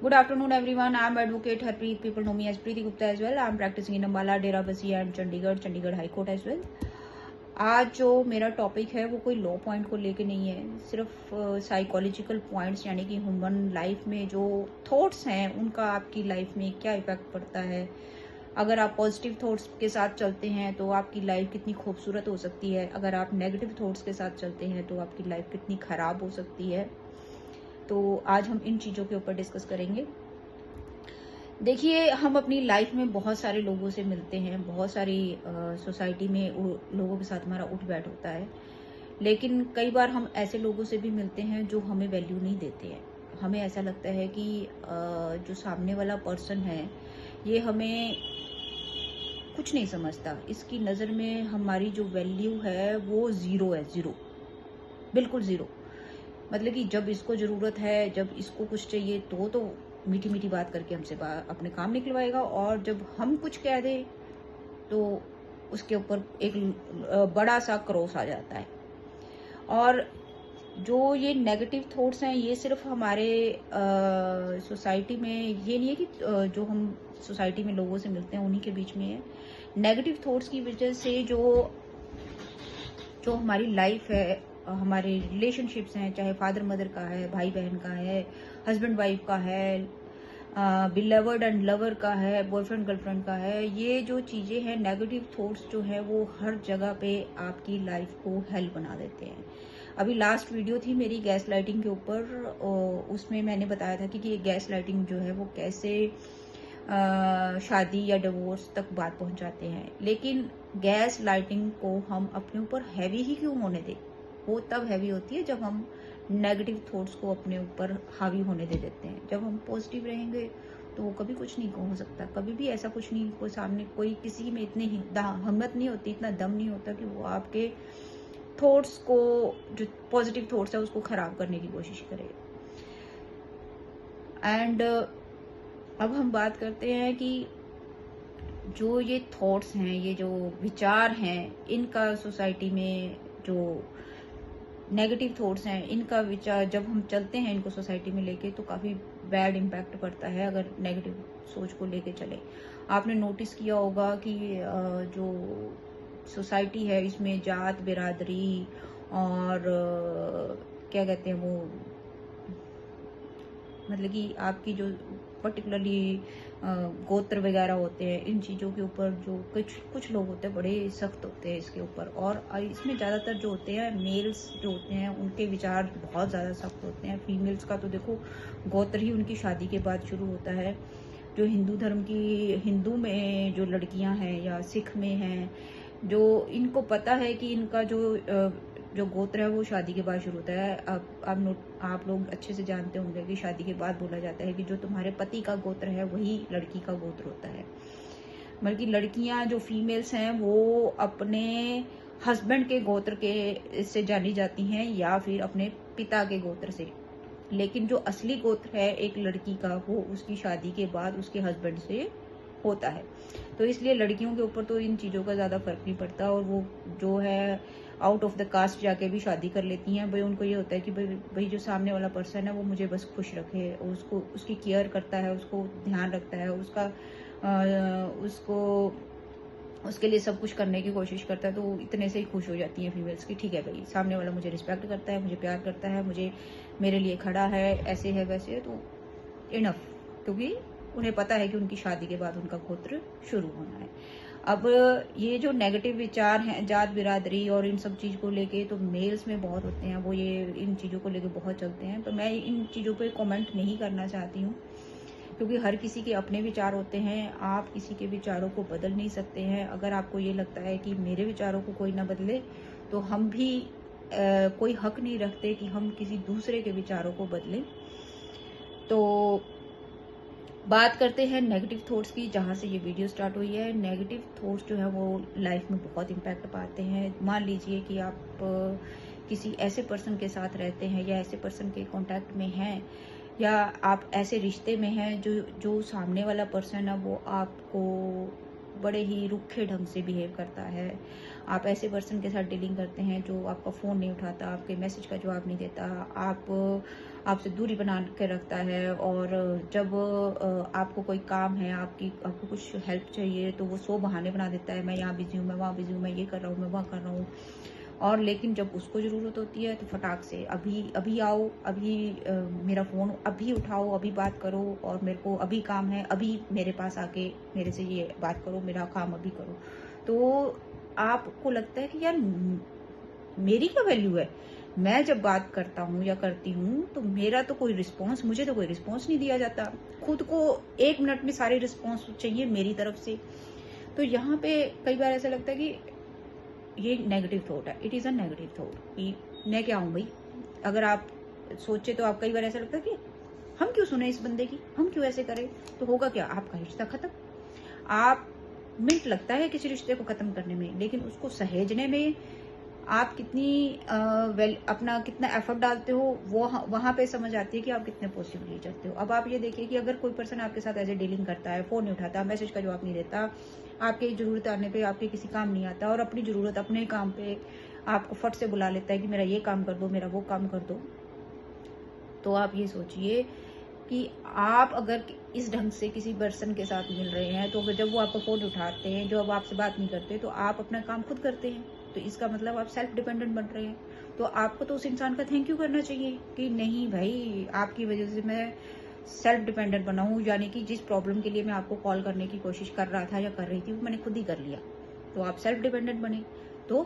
Good afternoon, everyone. I'm Advocate Harpreet. People know me as Preeti Gupta as well. I'm practicing in Ambala, Derabasi and Chandigarh High Court as well. आज जो मेरा topic है वो कोई law point को लेके नहीं है, सिर्फ साइकोलॉजिकल पॉइंट्स, यानी कि ह्यूमन लाइफ में जो थॉट्स हैं उनका आपकी लाइफ में क्या इफेक्ट पड़ता है। अगर आप पॉजिटिव थॉट्स के साथ चलते हैं तो आपकी लाइफ कितनी खूबसूरत हो सकती है, अगर आप नेगेटिव थॉट्स के साथ चलते हैं तो आपकी लाइफ कितनी ख़राब हो सकती है। तो आज हम इन चीज़ों के ऊपर डिस्कस करेंगे। देखिए, हम अपनी लाइफ में बहुत सारे लोगों से मिलते हैं, बहुत सारी सोसाइटी में लोगों के साथ हमारा उठ बैठ होता है, लेकिन कई बार हम ऐसे लोगों से भी मिलते हैं जो हमें वैल्यू नहीं देते हैं। हमें ऐसा लगता है कि जो सामने वाला पर्सन है ये हमें कुछ नहीं समझता, इसकी नज़र में हमारी जो वैल्यू है वो ज़ीरो है, ज़ीरो, बिल्कुल ज़ीरो। मतलब कि जब इसको ज़रूरत है, जब इसको कुछ चाहिए तो मीठी मीठी बात करके हमसे अपने काम निकलवाएगा, और जब हम कुछ कह दें तो उसके ऊपर एक बड़ा सा क्रॉस आ जाता है। और जो ये नेगेटिव थॉट्स हैं ये सिर्फ हमारे सोसाइटी में, ये नहीं है कि जो हम सोसाइटी में लोगों से मिलते हैं उन्हीं के बीच में है। नेगेटिव थॉट्स की वजह से जो हमारी लाइफ है, हमारे रिलेशनशिप्स हैं, चाहे फादर मदर का है, भाई बहन का है, हस्बैंड वाइफ का है, बिलवर्ड एंड लवर का है, बॉयफ्रेंड गर्लफ्रेंड का है, ये जो चीज़ें हैं, नेगेटिव थॉट्स जो है वो हर जगह पे आपकी लाइफ को हेल बना देते हैं। अभी लास्ट वीडियो थी मेरी गैस लाइटिंग के ऊपर, उसमें मैंने बताया था कि ये गैस लाइटिंग जो है वो कैसे शादी या डिवोर्स तक बात पहुंचाते हैं। लेकिन गैस लाइटिंग को हम अपने ऊपर हैवी ही क्यों होने दें? वो तब हैवी होती है जब हम नेगेटिव थॉट्स को अपने ऊपर हावी होने दे देते हैं। जब हम पॉजिटिव रहेंगे तो वो कभी कुछ नहीं हो सकता, कभी भी ऐसा कुछ नहीं, कोई सामने कोई किसी में इतनी हिम्मत नहीं होती, इतना दम नहीं होता कि वो आपके थॉट्स को, जो पॉजिटिव थॉट्स है उसको खराब करने की कोशिश करे। एंड अब हम बात करते हैं कि जो ये थॉट्स हैं, ये जो विचार हैं, इनका सोसाइटी में जो नेगेटिव थॉट्स हैं, इनका विचार जब हम चलते हैं इनको सोसाइटी में लेके तो काफ़ी बैड इम्पैक्ट पड़ता है अगर नेगेटिव सोच को लेके चले। आपने नोटिस किया होगा कि जो सोसाइटी है इसमें जात बिरादरी और क्या कहते हैं वो, मतलब कि आपकी जो पर्टिकुलरली गोत्र वगैरह होते हैं, इन चीज़ों के ऊपर जो कुछ लोग होते हैं बड़े सख्त होते हैं इसके ऊपर। और इसमें ज़्यादातर जो होते हैं मेल्स जो होते हैं उनके विचार बहुत ज़्यादा सख्त होते हैं। फीमेल्स का तो देखो गोत्र ही उनकी शादी के बाद शुरू होता है। जो हिंदू धर्म की, हिंदू में जो लड़कियां हैं या सिख में हैं, जो इनको पता है कि इनका जो गोत्र है वो शादी के बाद शुरू होता है। आप लोग अच्छे से जानते होंगे कि शादी के बाद बोला जाता है कि जो तुम्हारे पति का गोत्र है वही लड़की का गोत्र होता है। बल्कि लड़कियां जो फीमेल्स हैं वो अपने हस्बैंड के गोत्र के से जानी जाती हैं या फिर अपने पिता के गोत्र से। लेकिन जो असली गोत्र है एक लड़की का वो उसकी शादी के बाद उसके हस्बैंड से होता है। तो इसलिए लड़कियों के ऊपर तो इन चीज़ों का ज़्यादा फर्क नहीं पड़ता, और वो जो है आउट ऑफ द कास्ट जाके भी शादी कर लेती हैं। भाई उनको ये होता है कि भाई जो सामने वाला पर्सन है वो मुझे बस खुश रखे, उसको उसकी केयर करता है, उसको ध्यान रखता है, उसको उसके लिए सब कुछ करने की कोशिश करता है। तो इतने से ही खुश हो जाती हैं फीमेल्स की, ठीक है भाई सामने वाला मुझे रिस्पेक्ट करता है, मुझे प्यार करता है, मुझे मेरे लिए खड़ा है, ऐसे है वैसे है, तो इनफ। क्योंकि उन्हें पता है कि उनकी शादी के बाद उनका गोत्र शुरू होना है। अब ये जो नेगेटिव विचार हैं जात बिरादरी और इन सब चीज़ को लेके तो मेल्स में बहुत होते हैं, वो ये इन चीज़ों को लेके बहुत चलते हैं। तो मैं इन चीज़ों पे कमेंट नहीं करना चाहती हूँ, क्योंकि हर किसी के अपने विचार होते हैं। आप किसी के विचारों को बदल नहीं सकते हैं। अगर आपको ये लगता है कि मेरे विचारों को कोई ना बदले तो हम भी कोई हक नहीं रखते कि हम किसी दूसरे के विचारों को बदलें। तो बात करते हैं नेगेटिव थॉट्स की, जहाँ से ये वीडियो स्टार्ट हुई है। नेगेटिव थॉट्स जो है वो लाइफ में बहुत इम्पैक्ट पाते हैं। मान लीजिए कि आप किसी ऐसे पर्सन के साथ रहते हैं या ऐसे पर्सन के कांटेक्ट में हैं, या आप ऐसे रिश्ते में हैं जो सामने वाला पर्सन है वो आपको बड़े ही रूखे ढंग से बिहेव करता है। आप ऐसे पर्सन के साथ डीलिंग करते हैं जो आपका फ़ोन नहीं उठाता, आपके मैसेज का जवाब नहीं देता, आपसे दूरी बना के रखता है। और जब आपको कोई काम है, आपको कुछ हेल्प चाहिए, तो वो 100 बहाने बना देता है, मैं यहाँ बिजी हूँ, मैं वहाँ बिजी हूँ, मैं ये कर रहा हूँ, मैं वहाँ कर रहा हूँ। और लेकिन जब उसको ज़रूरत होती है तो फटाक से अभी अभी आओ, अभी मेरा फ़ोन अभी उठाओ, अभी बात करो, और मेरे को अभी काम है, अभी मेरे पास आके मेरे से ये बात करो, मेरा काम अभी करो। तो आपको लगता है कि यार मेरी क्या वैल्यू है? मैं जब बात करता हूँ या करती हूँ तो मुझे तो कोई रिस्पॉन्स नहीं दिया जाता। खुद को 1 मिनट में सारे रिस्पॉन्स चाहिए मेरी तरफ से। तो यहाँ पे कई बार ऐसा लगता है कि ये नेगेटिव थॉट है, it is a negative thought कि मैं क्या हूँ भाई। अगर आप सोचे तो आप कई बार ऐसा लगता है कि हम क्यों सुने इस बंदे की, हम क्यों ऐसे करें। तो होगा क्या, आपका रिश्ता खत्म। आप मिनट लगता है किसी रिश्ते को खत्म करने में, लेकिन उसको सहेजने में आप अपना कितना एफर्ट डालते हो, वो वहां पे समझ आती है कि आप कितने पॉसिबली चाहते हो। अब आप ये देखिए कि अगर कोई पर्सन आपके साथ ऐसे डीलिंग करता है, फोन नहीं उठाता, मैसेज का जवाब नहीं देता, आपकी जरूरत आने पे आपके किसी काम नहीं आता, और अपनी जरूरत अपने काम पे आपको फट से बुला लेता है कि मेरा ये काम कर दो, मेरा वो काम कर दो, तो आप ये सोचिए कि आप अगर इस ढंग से किसी पर्सन के साथ मिल रहे हैं, तो जब वो आपका फोन उठाते हैं, जब आपसे बात नहीं करते, तो आप अपना काम खुद करते हैं, तो इसका मतलब आप सेल्फ डिपेंडेंट बन रहे हैं। तो आपको तो उस इंसान का थैंक यू करना चाहिए कि नहीं भाई, आपकी वजह से मैं सेल्फ डिपेंडेंट बना हूँ, यानी कि जिस प्रॉब्लम के लिए मैं आपको कॉल करने की कोशिश कर रहा था या कर रही थी, वो मैंने खुद ही कर लिया। तो आप सेल्फ डिपेंडेंट बने, तो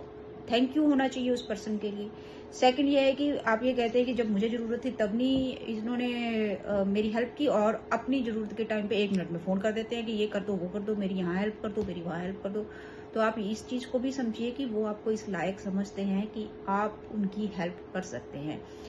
थैंक यू होना चाहिए उस पर्सन के लिए। सेकंड ये है कि आप ये कहते हैं कि जब मुझे ज़रूरत थी तब नहीं इन्होंने मेरी हेल्प की, और अपनी ज़रूरत के टाइम पे 1 मिनट में फ़ोन कर देते हैं कि ये कर दो, वो कर दो, मेरी यहाँ हेल्प कर दो, मेरी वहाँ हेल्प कर दो। तो आप इस चीज़ को भी समझिए कि वो आपको इस लायक समझते हैं कि आप उनकी हेल्प कर सकते हैं।